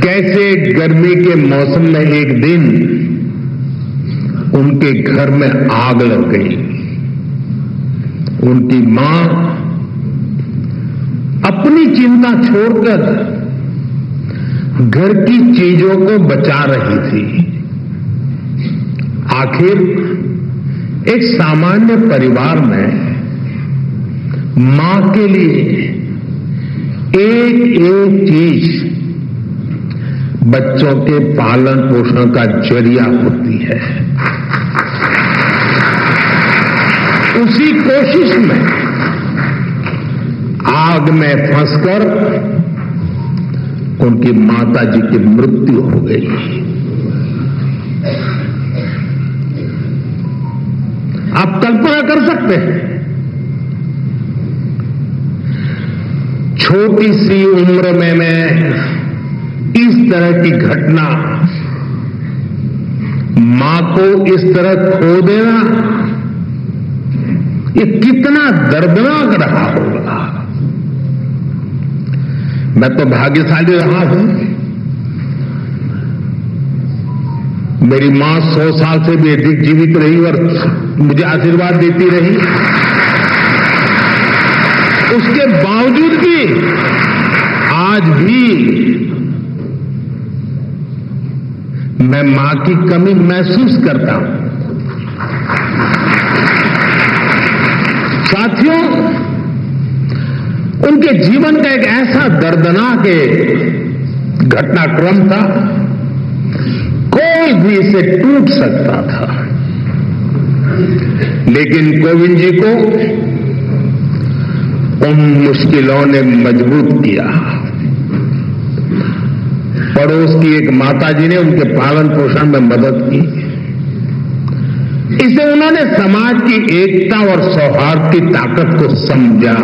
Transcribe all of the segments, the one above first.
कैसे गर्मी के मौसम में एक दिन उनके घर में आग लग गई। उनकी मां अपनी चिंता छोड़कर घर की चीजों को बचा रही थी। आखिर एक सामान्य परिवार में मां के लिए एक एक चीज बच्चों के पालन पोषण का जरिया होती है। उसी कोशिश में आग में फंसकर उनकी माताजी की मृत्यु हो गई। आप कल्पना कर सकते हैं, छोटी सी उम्र में मैं इस तरह की घटना, मां को इस तरह खो देना, ये कितना दर्दनाक रहा होगा। मैं तो भाग्यशाली रहा हूं, मेरी मां 100 साल से भी अधिक जीवित रही और मुझे आशीर्वाद देती रही। उसके बावजूद भी आज भी मैं मां की कमी महसूस करता हूं। साथियों, उनके जीवन का एक ऐसा दर्दनाक घटनाक्रम था, कोई भी इसे टूट सकता था, लेकिन कोविंद जी को उन मुश्किलों ने मजबूत किया। पड़ोस की एक माताजी ने उनके पालन पोषण में मदद की। इसे उन्होंने समाज की एकता और सौहार्द की ताकत को समझा।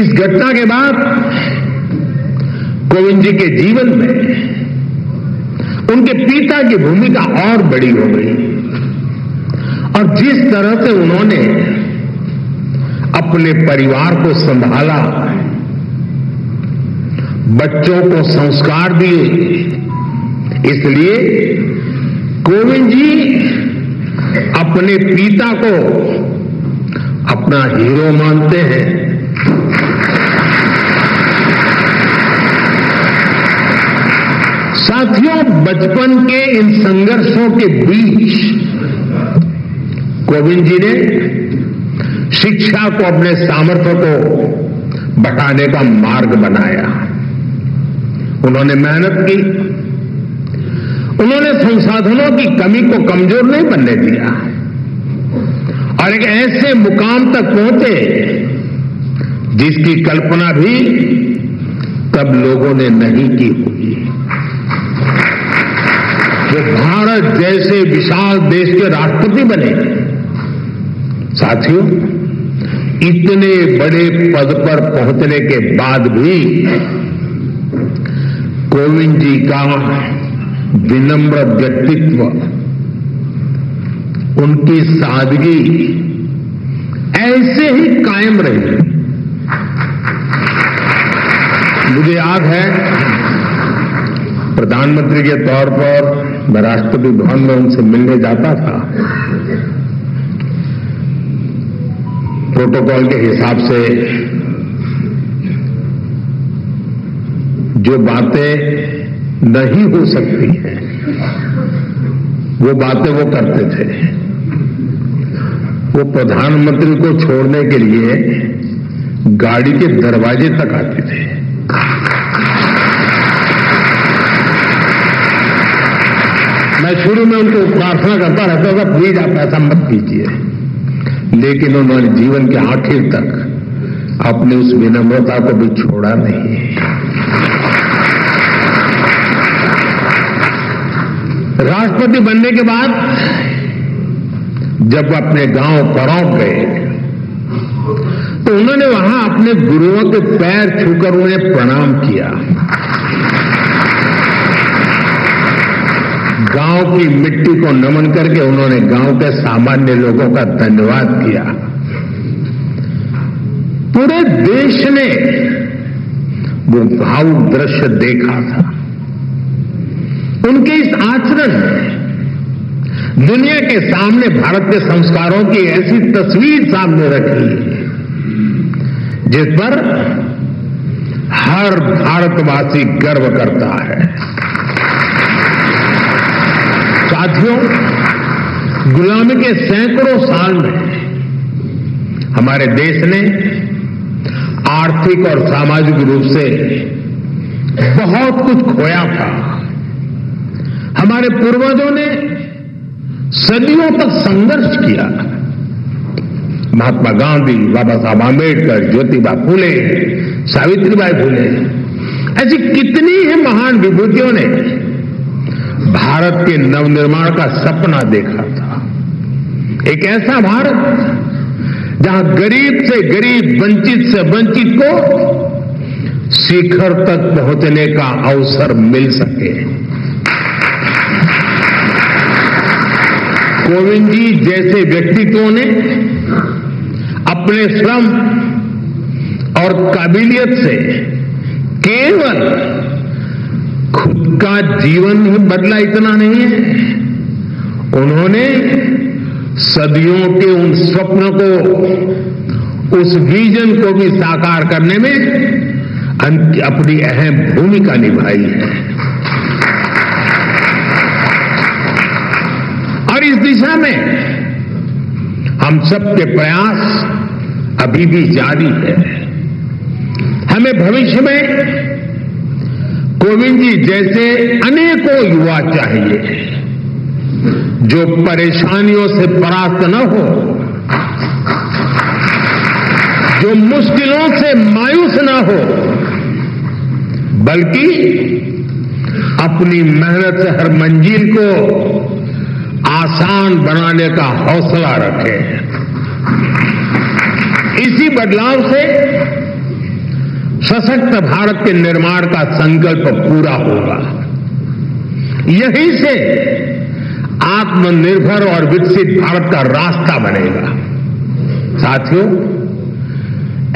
इस घटना के बाद कोविंद जी के जीवन में उनके पिता की भूमिका और बड़ी हो गई और जिस तरह से उन्होंने अपने परिवार को संभाला, बच्चों को संस्कार दिए, इसलिए कोविंद जी अपने पिता को अपना हीरो मानते हैं। साथियों, बचपन के इन संघर्षों के बीच कोविंद जी ने शिक्षा को अपने सामर्थ्य को बढ़ाने का मार्ग बनाया। उन्होंने मेहनत की, उन्होंने संसाधनों की कमी को कमजोर नहीं बनने दिया और एक ऐसे मुकाम तक पहुंचे जिसकी कल्पना भी तब लोगों ने नहीं की होगी। वो भारत जैसे विशाल देश के राष्ट्रपति बने। साथियों, इतने बड़े पद पर पहुंचने के बाद भी कोविंद जी का विनम्र व्यक्तित्व, उनकी सादगी ऐसे ही कायम रही। मुझे याद है, प्रधानमंत्री के तौर पर मैं राष्ट्रपति भवन में उनसे मिलने जाता था। प्रोटोकॉल के हिसाब से जो बातें नहीं हो सकती हैं, वो बातें वो करते थे। वो प्रधानमंत्री को छोड़ने के लिए गाड़ी के दरवाजे तक आते थे। मैं शुरू में उनको प्रार्थना करता रहता था, प्लीज आप ऐसा मत कीजिए, लेकिन उन्होंने जीवन के आखिर तक अपनी उस विनम्रता को भी छोड़ा नहीं। राष्ट्रपति बनने के बाद जब अपने गांव परौंक गए तो उन्होंने वहां अपने गुरुओं के पैर छूकर उन्हें प्रणाम किया। गांव की मिट्टी को नमन करके उन्होंने गांव के सामान्य लोगों का धन्यवाद किया। पूरे देश ने वो भावुक दृश्य देखा था। उनके इस आचरण में दुनिया के सामने भारत के संस्कारों की ऐसी तस्वीर सामने रखी जिस पर हर भारतवासी गर्व करता है। साथियों, गुलामी के सैकड़ों साल में हमारे देश ने आर्थिक और सामाजिक रूप से बहुत कुछ खोया था। हमारे पूर्वजों ने सदियों तक संघर्ष किया। महात्मा गांधी, बाबा साहब आंबेडकर, ज्योतिबा फुले, सावित्रीबाई फुले, ऐसी कितनी ही महान विभूतियों ने भारत के नवनिर्माण का सपना देखा था। एक ऐसा भारत जहां गरीब से गरीब, वंचित से वंचित को शिखर तक पहुंचने का अवसर मिल सके। कोविंद जी जैसे व्यक्तित्वों ने अपने श्रम और काबिलियत से केवल खुद का जीवन ही बदला इतना नहीं है, उन्होंने सदियों के उन स्वप्नों को, उस विजन को भी साकार करने में अपनी अहम भूमिका निभाई है। और इस दिशा में हम सबके प्रयास अभी भी जारी है। हमें भविष्य में कोविंद जी जैसे अनेकों युवा चाहिए जो परेशानियों से परास्त न हो, जो मुश्किलों से मायूस न हो, बल्कि अपनी मेहनत से हर मंजिल को आसान बनाने का हौसला रखे। इसी बदलाव से सशक्त भारत के निर्माण का संकल्प पूरा होगा। यहीं से आत्मनिर्भर और विकसित भारत का रास्ता बनेगा। साथियों,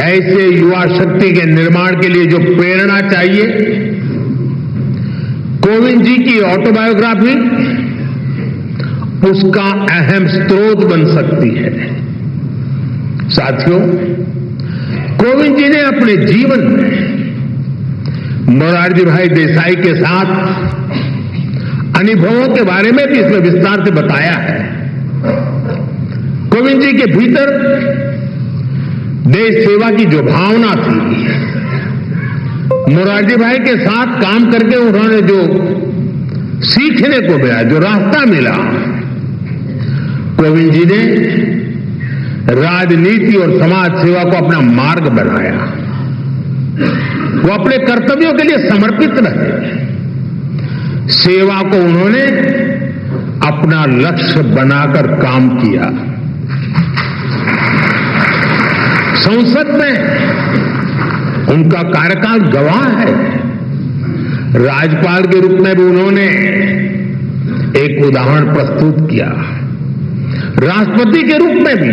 ऐसे युवा शक्ति के निर्माण के लिए जो प्रेरणा चाहिए, कोविंद जी की ऑटोबायोग्राफी उसका अहम स्रोत बन सकती है। साथियों, कोविंद जी ने अपने जीवन में मोरारजी भाई देसाई के साथ अनुभवों के बारे में भी इसमें विस्तार से बताया है। कोविंद जी के भीतर देश सेवा की जो भावना थी, मोरारजी भाई के साथ काम करके उन्होंने जो सीखने को मिला, जो रास्ता मिला, कोविंद जी ने राजनीति और समाज सेवा को अपना मार्ग बनाया। वो अपने कर्तव्यों के लिए समर्पित रहे। सेवा को उन्होंने अपना लक्ष्य बनाकर काम किया। संसद में उनका कार्यकाल गवाह है। राज्यपाल के रूप में भी उन्होंने एक उदाहरण प्रस्तुत किया। राष्ट्रपति के रूप में भी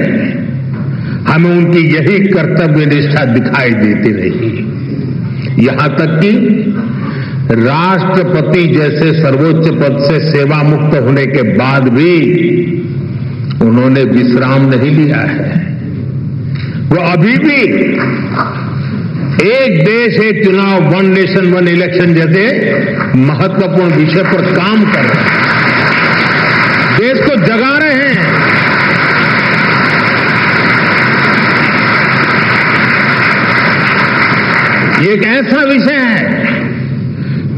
हमें उनकी यही कर्तव्य निष्ठा दिखाई देती रही। यहां तक कि राष्ट्रपति जैसे सर्वोच्च पद से सेवा मुक्त होने के बाद भी उन्होंने विश्राम नहीं लिया है। वो अभी भी एक देश एक चुनाव, वन नेशन वन इलेक्शन जैसे महत्वपूर्ण विषय पर काम कर रहे हैं, देश को जगा रहे हैं। ये एक ऐसा विषय है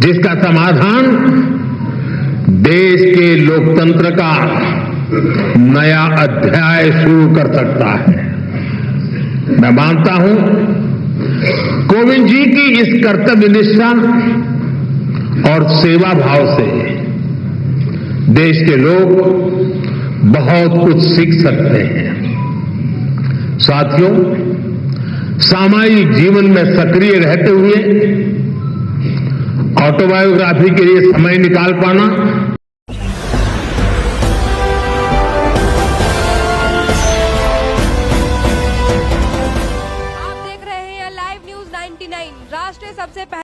जिसका समाधान देश के लोकतंत्र का नया अध्याय शुरू कर सकता है। मैं मानता हूं कोविंद जी की इस कर्तव्य निष्ठा और सेवा भाव से देश के लोग बहुत कुछ सीख सकते हैं। साथियों, सामाजिक जीवन में सक्रिय रहते हुए ऑटोबायोग्राफी के लिए समय निकाल पाना आप देख रहे हैं लाइव न्यूज 19 99 राष्ट्र सबसे